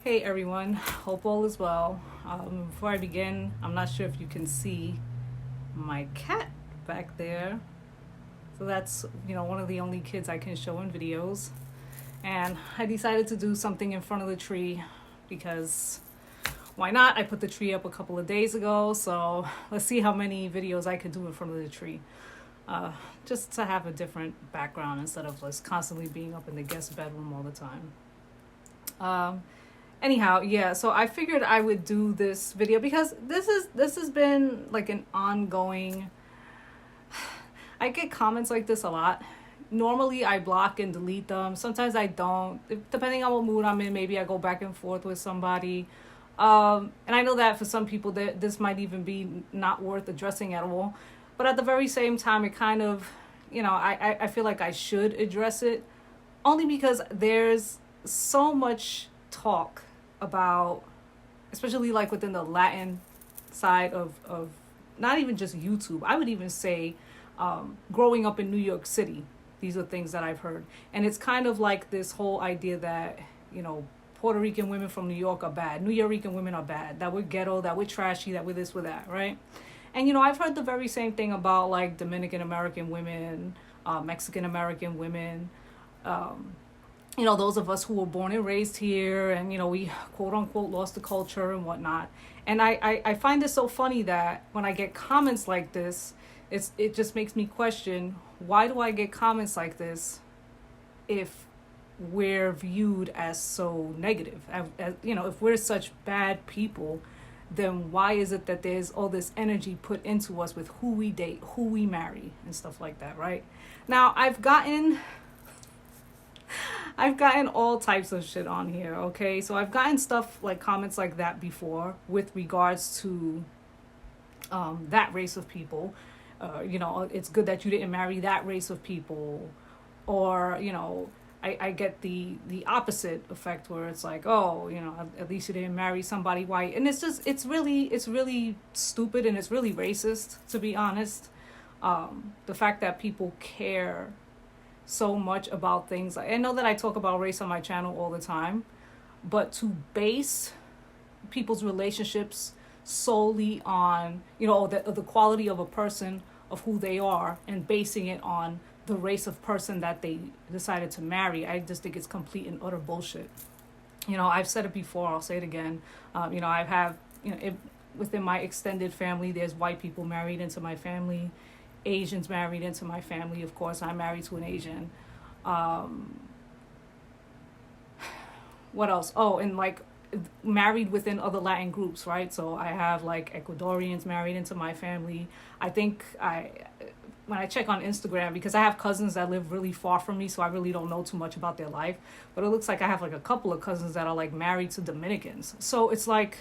Hey everyone, hope all is well. Before I begin, I'm not sure if you can see my cat back there. So that's, one of the only kids I can show in videos. And I decided to do something in front of the tree because why not? I put the tree up a couple of days ago, so let's see how many videos I could do in front of the tree. Uh, just to have a different background instead of just constantly being up in the guest bedroom all the time. Um, Anyhow, yeah, so I figured I would do this video because this has been like an ongoing. I get comments like this a lot. Normally I block and delete them. Sometimes I don't. Depending on what mood I'm in, maybe I go back and forth with somebody. And I know that for some people that this might even be not worth addressing at all. But at the very same time, it kind of, I feel like I should address it only because there's so much talk about, especially like within the Latin side of not even just YouTube. I would even say growing up in New York City, these are things that I've heard. And it's kind of like this whole idea that, Puerto Rican women from New York are bad. New York women are bad. That we're ghetto, that we're trashy, that we're this, we're that, right? And, I've heard the very same thing about like Dominican American women, Mexican American women, um, those of us who were born and raised here and, we quote unquote lost the culture and whatnot. And I find this so funny that when I get comments like this, it just makes me question, why do I get comments like this if we're viewed as so negative? If we're such bad people, then why is it that there's all this energy put into us with who we date, who we marry, and stuff like that, right? Now, I've gotten all types of shit on here, okay? So I've gotten stuff like comments like that before with regards to that race of people. It's good that you didn't marry that race of people. Or, I get the opposite effect where it's like, oh, at least you didn't marry somebody white. And it's really stupid and it's really racist, to be honest. The fact that people care so much about things. I know that I talk about race on my channel all the time, but to base people's relationships solely on, the quality of a person, of who they are, and basing it on the race of person that they decided to marry, I just think it's complete and utter bullshit. I've said it before, I'll say it again. I have, within my extended family, there's white people married into my family, Asians married into my family. Of course, I'm married to an Asian. What else? Oh, and like married within other Latin groups, right? So I have like Ecuadorians married into my family. I think when I check on Instagram, because I have cousins that live really far from me, so I really don't know too much about their life. But it looks like I have like a couple of cousins that are like married to Dominicans. So it's like,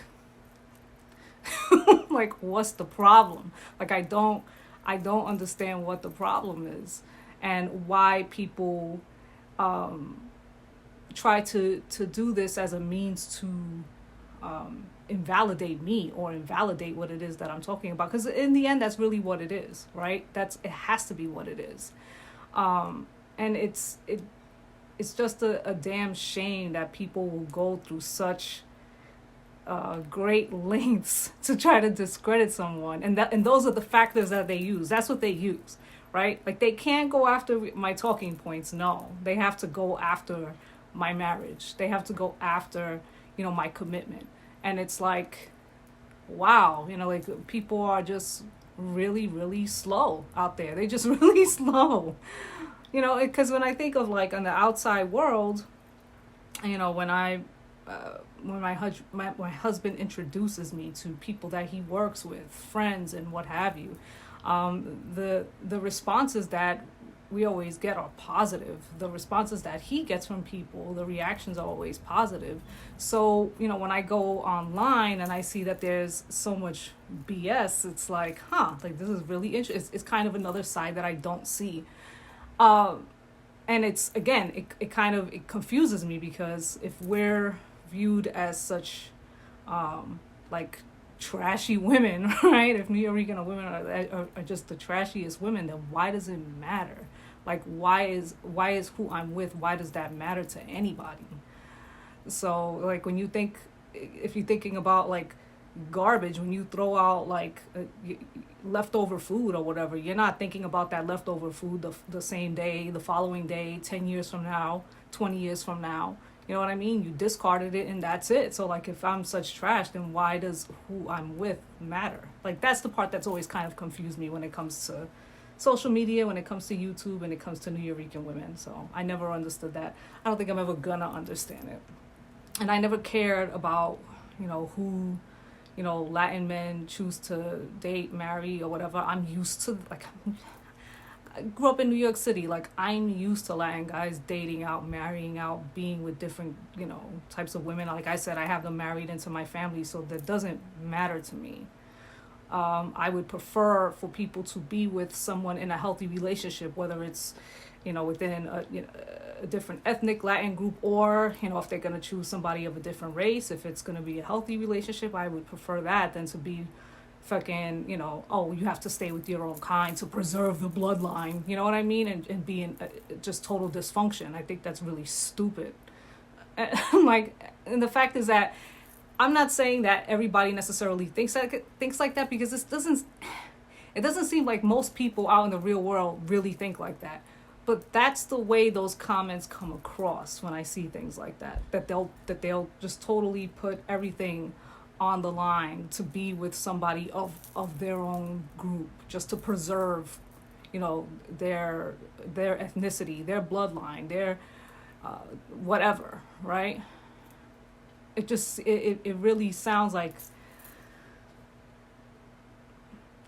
like, what's the problem? Like, I don't understand what the problem is and why people try to do this as a means to invalidate me or invalidate what it is that I'm talking about. Because in the end, that's really what it is, right? It has to be what it is. And it's just a damn shame that people will go through such great lengths to try to discredit someone, and those are the factors that they use. That's what they use, right? Like, they can't go after my talking points. No, they have to go after my marriage. They have to go after, my commitment. And it's like, wow, like, people are just really, really slow out there. They just really slow, because when I think of like on the outside world, when my husband introduces me to people that he works with, friends and what have you, the responses that we always get are positive. The responses that he gets from people, the reactions are always positive. So, when I go online and I see that there's so much BS, it's like, like, this is really interesting. It's kind of another side that I don't see. And it's, again, it confuses me, because if we're viewed as such like trashy women, right? If New York women are just the trashiest women, then why does it matter? Like, why is who I'm with, why does that matter to anybody? So like when you think, if you're thinking about like garbage, when you throw out like leftover food or whatever, you're not thinking about that leftover food the same day, the following day, 10 years from now, 20 years from now. You know what I mean? You discarded it and that's it. So like if I'm such trash, then why does who I'm with matter? Like that's the part that's always kind of confused me when it comes to social media, when it comes to YouTube, when it comes to Nuyorican women. So I never understood that. I don't think I'm ever gonna understand it. And I never cared about, who, Latin men choose to date, marry, or whatever. I'm used to, like, I grew up in New York City. Like, I'm used to Latin guys dating out, marrying out, being with different, types of women. Like I said, I have them married into my family, so that doesn't matter to me. I would prefer for people to be with someone in a healthy relationship, whether it's, within a different ethnic Latin group, or, if they're going to choose somebody of a different race, if it's going to be a healthy relationship, I would prefer that than to be fucking, oh, you have to stay with your own kind to preserve the bloodline. You know what I mean? And be in just total dysfunction. I think that's really stupid. And the fact is that I'm not saying that everybody necessarily thinks like that, because it doesn't seem like most people out in the real world really think like that. But that's the way those comments come across when I see things like that. That they'll just totally put everything on the line to be with somebody of their own group, just to preserve, their ethnicity, their bloodline, their whatever, right? It really sounds like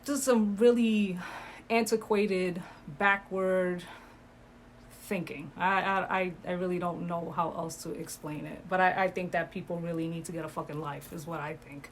just some really antiquated, backward thinking. I really don't know how else to explain it. But I think that people really need to get a fucking life, is what I think.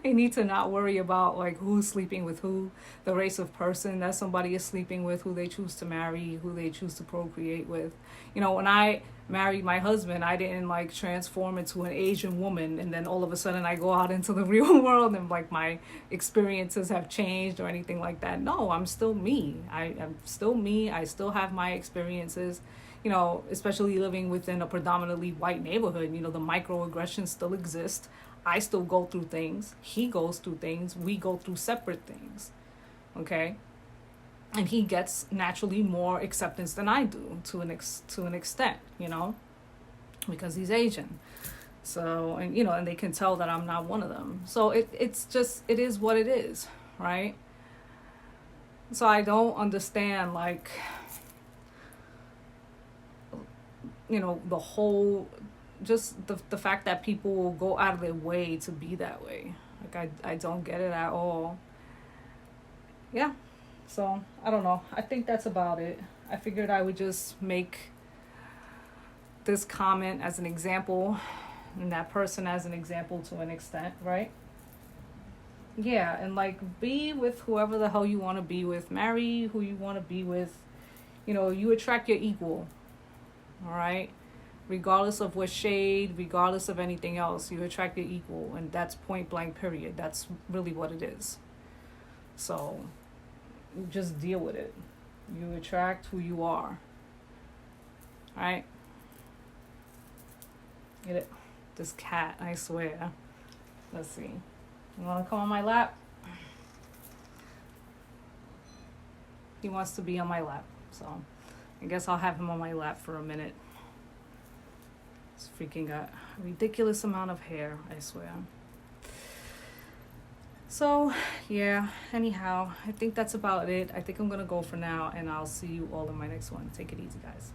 They need to not worry about like who's sleeping with who, the race of person that somebody is sleeping with, who they choose to marry, who they choose to procreate with. When I married my husband, I didn't like transform into an Asian woman and then all of a sudden I go out into the real world and like my experiences have changed or anything like that. No, I'm still me. I'm still me. I still have my experiences, especially living within a predominantly white neighborhood. The microaggressions still exist. I still go through things. He goes through things. We go through separate things. Okay? And he gets naturally more acceptance than I do to an extent, because he's Asian. So, and they can tell that I'm not one of them. So it is what it is, right? So I don't understand, like, the whole, just the fact that people will go out of their way to be that way. Like, I don't get it at all. Yeah. So, I don't know. I think that's about it. I figured I would just make this comment as an example, and that person as an example to an extent, right? Yeah, and like, be with whoever the hell you want to be with. Marry who you want to be with. You attract your equal, all right? Regardless of what shade, regardless of anything else, you attract your equal, and that's point blank, period. That's really what it is. So just deal with it. You attract who you are. Alright? Get it? This cat, I swear. Let's see. You wanna come on my lap? He wants to be on my lap. So I guess I'll have him on my lap for a minute. He's freaking got a ridiculous amount of hair, I swear. So, yeah, anyhow, I think that's about it. I think I'm going to go for now, and I'll see you all in my next one. Take it easy, guys.